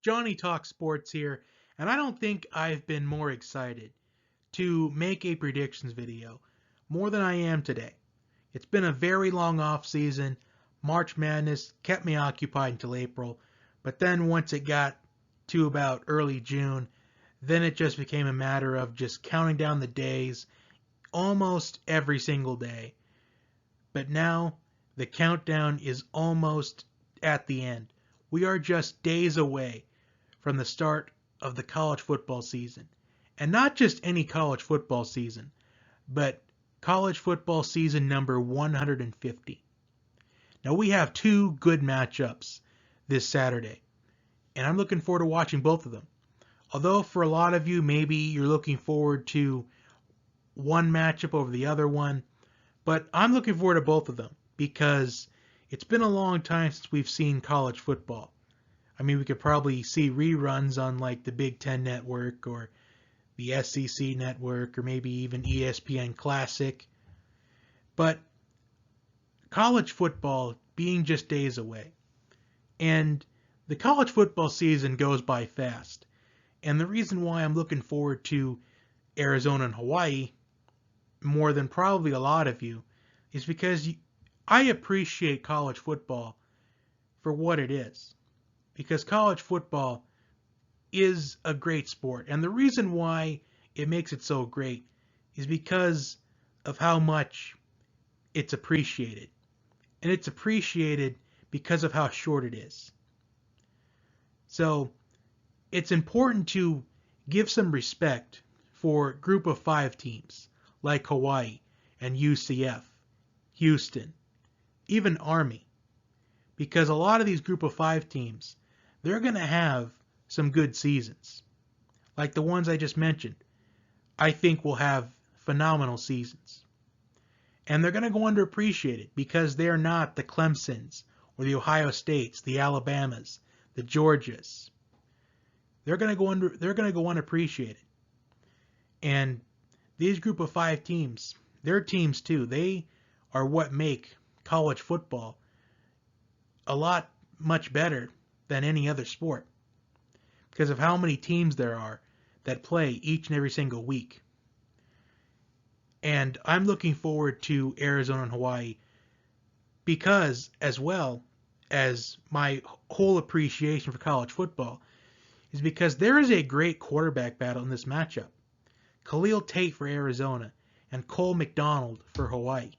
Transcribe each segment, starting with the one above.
Johnny Talk Sports here, and I don't think I've been more excited to make a predictions video more than I am today. It's been a very long off season. March Madness kept me occupied until April, but then once it got to about early June, then it just became a matter of just counting down the days almost every single day. But now the countdown is almost at the end. We are just days away from the start of the college football season. And not just any college football season, but college football season number 150. Now we have two good matchups this Saturday, and I'm looking forward to watching both of them. Although for a lot of you, maybe you're looking forward to one matchup over the other one, but I'm looking forward to both of them because it's been a long time since we've seen college football. I mean, we could probably see reruns on like the Big Ten Network or the SEC Network or maybe even ESPN Classic. But college football being just days away. And the college football season goes by fast. And the reason why I'm looking forward to Arizona and Hawaii more than probably a lot of you is because I appreciate college football for what it is. Because college football is a great sport. And the reason why it makes it so great is because of how much it's appreciated. And it's appreciated because of how short it is. So it's important to give some respect for group of five teams like Hawaii and UCF, Houston, even Army. Because a lot of these group of five teams, they're going to have some good seasons. Like the ones I just mentioned, I think will have phenomenal seasons. And they're going to go underappreciated because they're not the Clemsons or the Ohio States, the Alabamas, the Georgias. They're going to go unappreciated. And these group of five teams, they're teams too. They are what make college football a lot much better than any other sport because of how many teams there are that play each and every single week. And I'm looking forward to Arizona and Hawaii because, as well as my whole appreciation for college football, is because there is a great quarterback battle in this matchup. Khalil Tate for Arizona and Cole McDonald for Hawaii.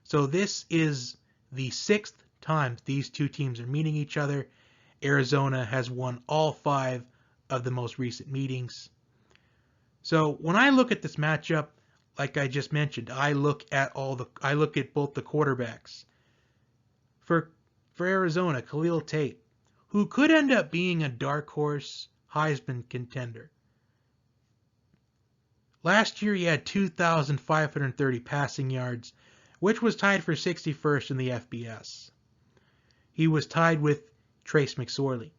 So this is the sixth time these two teams are meeting each other. Arizona has won all five of the most recent meetings. So when I look at this matchup, like I just mentioned, I look at both the quarterbacks. For Arizona, Khalil Tate, who could end up being a dark horse Heisman contender. Last year he had 2,530 passing yards, which was tied for 61st in the FBS. He was tied with Trace McSorley.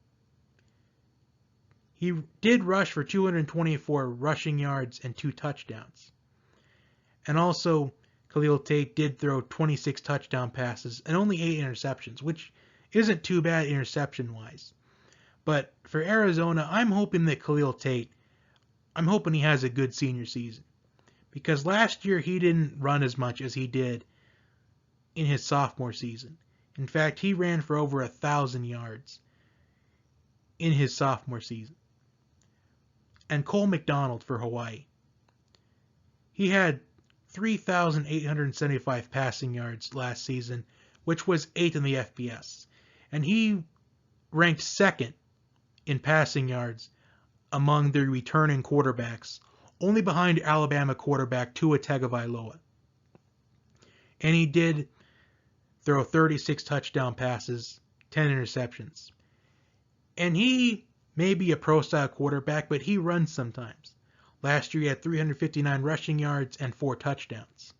He did rush for 224 rushing yards and 2 touchdowns. And also, Khalil Tate did throw 26 touchdown passes and only 8 interceptions, which isn't too bad interception-wise. But for Arizona, I'm hoping that Khalil Tate, I'm hoping he has a good senior season. Because last year he didn't run as much as he did in his sophomore season. In fact, he ran for over 1,000 yards in his sophomore season. And Cole McDonald for Hawaii. He had 3,875 passing yards last season, which was 8th in the FBS. And he ranked second in passing yards among the returning quarterbacks, only behind Alabama quarterback Tua Tagovailoa. And he did throw 36 touchdown passes, 10 interceptions. And he may be a pro-style quarterback, but he runs sometimes. Last year he had 359 rushing yards and 4 touchdowns.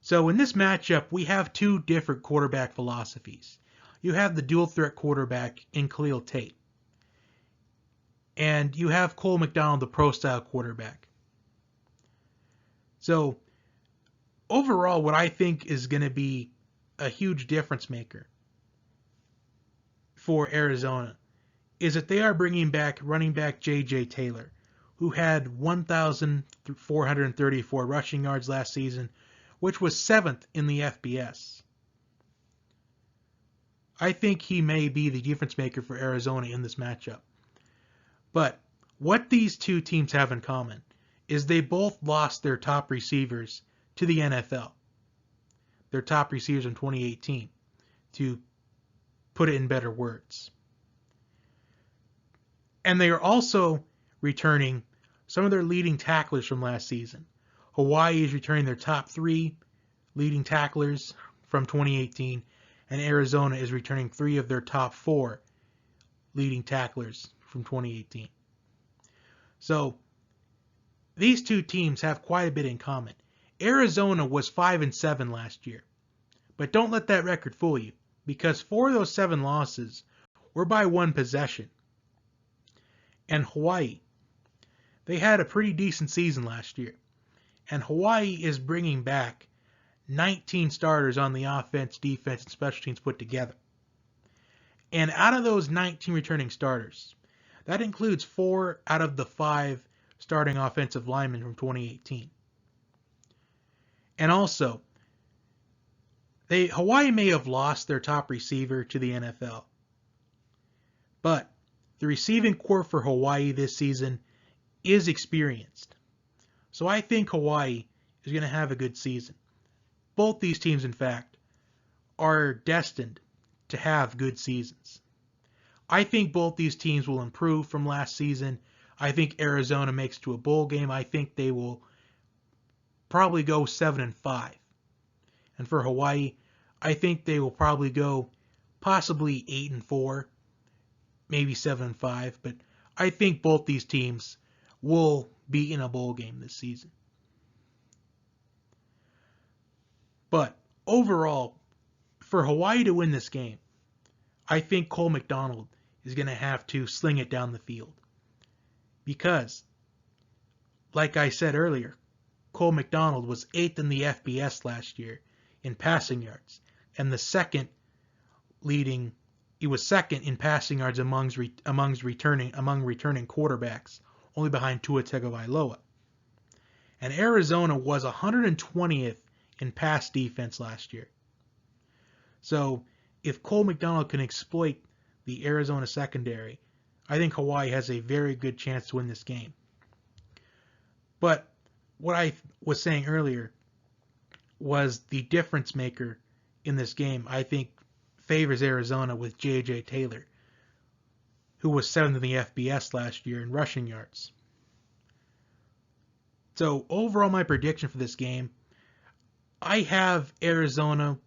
So in this matchup, we have two different quarterback philosophies. You have the dual threat quarterback in Khalil Tate. And you have Cole McDonald, the pro-style quarterback. So overall, what I think is going to be a huge difference maker for Arizona is that they are bringing back running back J.J. Taylor, who had 1,434 rushing yards last season, which was 7th in the FBS. I think he may be the difference maker for Arizona in this matchup. But what these two teams have in common is they both lost their top receivers to the NFL. Their top receivers in 2018, to put it in better words. And they are also returning some of their leading tacklers from last season. Hawaii is returning their top 3 leading tacklers from 2018, and Arizona is returning 3 of their top 4 leading tacklers from 2018. So these two teams have quite a bit in common. Arizona was 5-7 last year, but don't let that record fool you, because 4 of those 7 losses were by 1 possession. And Hawaii, they had a pretty decent season last year, and Hawaii is bringing back 19 starters on the offense, defense, and special teams put together. And out of those 19 returning starters, that includes 4 out of the 5 starting offensive linemen from 2018. And also, Hawaii may have lost their top receiver to the NFL, but the receiving corps for Hawaii this season is experienced. So I think Hawaii is going to have a good season. Both these teams, in fact, are destined to have good seasons. I think both these teams will improve from last season. I think Arizona makes it to a bowl game. I think they will probably go 7-5. And for Hawaii, I think they will probably go possibly 8-4, maybe 7-5. But I think both these teams will be in a bowl game this season. But overall, for Hawaii to win this game, I think Cole McDonald is going to have to sling it down the field. Because, like I said earlier, Cole McDonald was 8th in the FBS last year in passing yards, and he was second in passing yards among returning quarterbacks, only behind Tua Tagovailoa. And Arizona was 120th in pass defense last year. So if Cole McDonald can exploit the Arizona secondary, I think Hawaii has a very good chance to win this game. But what I was saying earlier was the difference maker in this game, I think, favors Arizona with J.J. Taylor, who was 7th in the FBS last year in rushing yards. So overall, my prediction for this game, I have Arizona.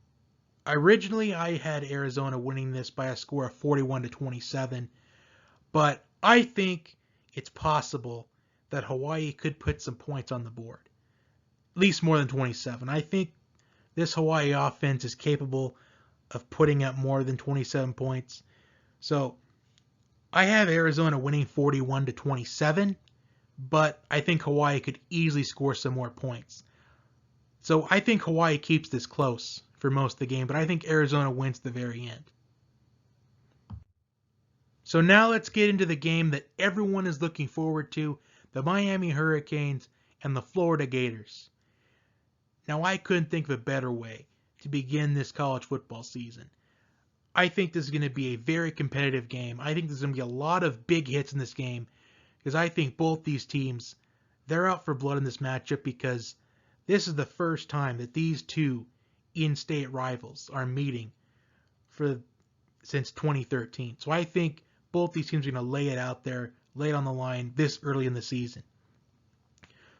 Originally, I had Arizona winning this by a score of 41-27, but I think it's possible that Hawaii could put some points on the board, at least more than 27. I think this Hawaii offense is capable of putting up more than 27 points. So I have Arizona winning 41-27, but I think Hawaii could easily score some more points. So I think Hawaii keeps this close for most of the game, but I think Arizona wins the very end. So now let's get into the game that everyone is looking forward to, the Miami Hurricanes and the Florida Gators. Now, I couldn't think of a better way to begin this college football season. I think this is going to be a very competitive game. I think there's going to be a lot of big hits in this game because I think both these teams, they're out for blood in this matchup because this is the first time that these two in-state rivals are meeting since 2013. So I think both these teams are going to lay it out there, lay it on the line this early in the season.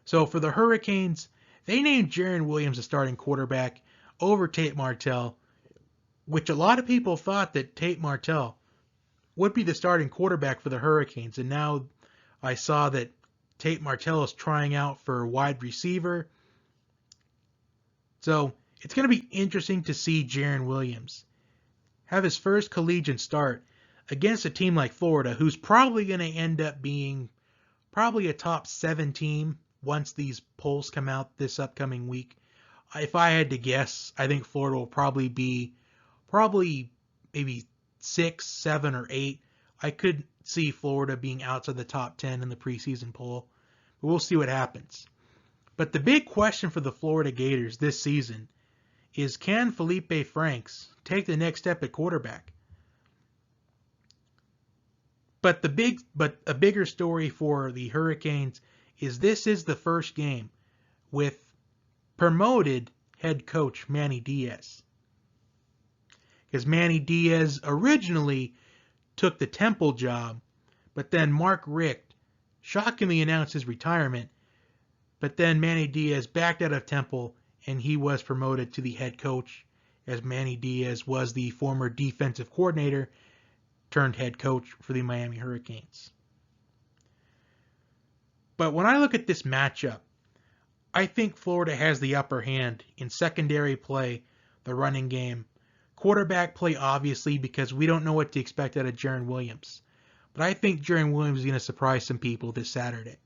So for the Hurricanes, they named Jarren Williams the starting quarterback over Tate Martell, which a lot of people thought that Tate Martell would be the starting quarterback for the Hurricanes. And now I saw that Tate Martell is trying out for wide receiver. So it's going to be interesting to see Jarren Williams have his first collegiate start against a team like Florida, who's probably going to end up being probably a top 7 team once these polls come out this upcoming week. If I had to guess, I think Florida will probably be maybe 6, 7, or 8, I could see Florida being outside the top 10 in the preseason poll, but we'll see what happens. But the big question for the Florida Gators this season is, can Felipe Franks take the next step at quarterback? But a bigger story for the Hurricanes is this is the first game with promoted head coach Manny Diaz. Because Manny Diaz originally took the Temple job, but then Mark Richt shockingly announced his retirement. But then Manny Diaz backed out of Temple, and he was promoted to the head coach, as Manny Diaz was the former defensive coordinator turned head coach for the Miami Hurricanes. But when I look at this matchup, I think Florida has the upper hand in secondary play, the running game, quarterback play obviously because we don't know what to expect out of Jarren Williams. But I think Jarren Williams is going to surprise some people this Saturday.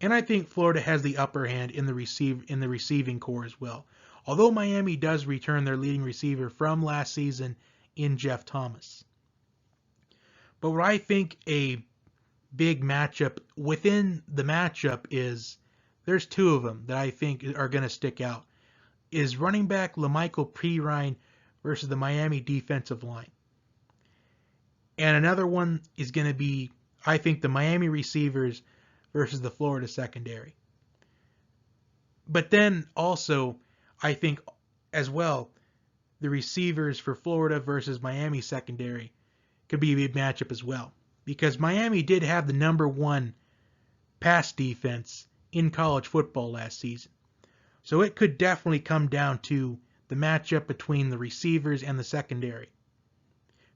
And I think Florida has the upper hand in the receiving core as well. Although Miami does return their leading receiver from last season in Jeff Thomas. But what I think a big matchup within the matchup is, there's two of them that I think are going to stick out, is running back LaMichael Pirine versus the Miami defensive line. And another one is going to be, I think, the Miami receivers versus the Florida secondary. But then also, I think as well, the receivers for Florida versus Miami secondary could be a big matchup as well. Because Miami did have the number one pass defense in college football last season. So it could definitely come down to the matchup between the receivers and the secondary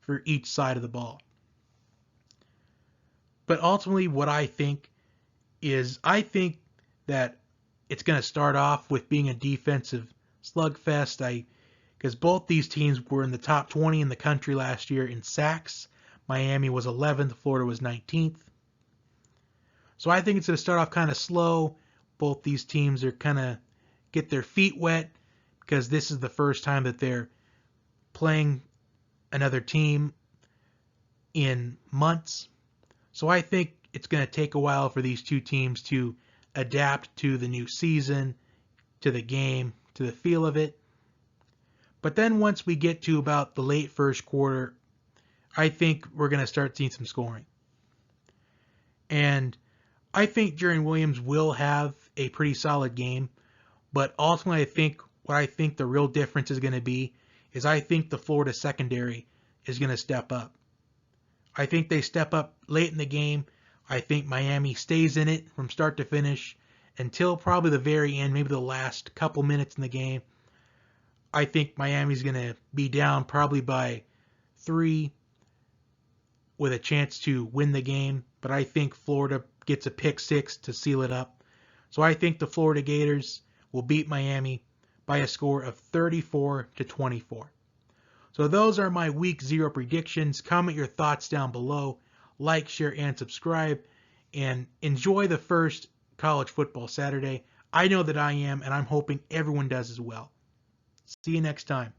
for each side of the ball. But ultimately what I think is, I think that it's going to start off with being a defensive slugfest. Because both these teams were in the top 20 in the country last year in sacks. Miami was 11th, Florida was 19th. So I think it's going to start off kind of slow. Both these teams are kind of get their feet wet because this is the first time that they're playing another team in months. So I think it's going to take a while for these two teams to adapt to the new season, to the game, to the feel of it. But then once we get to about the late first quarter, I think we're going to start seeing some scoring. And I think Jarren Williams will have a pretty solid game. But ultimately, I think the real difference is going to be is I think the Florida secondary is going to step up. I think they step up late in the game. I think Miami stays in it from start to finish until probably the very end, maybe the last couple minutes in the game. I think Miami's going to be down probably by 3 with a chance to win the game. But I think Florida gets a pick 6 to seal it up. So I think the Florida Gators will beat Miami by a score of 34-24. So those are my week 0 predictions. Comment your thoughts down below. Like, share, and subscribe. And enjoy the first college football Saturday. I know that I am, and I'm hoping everyone does as well. See you next time.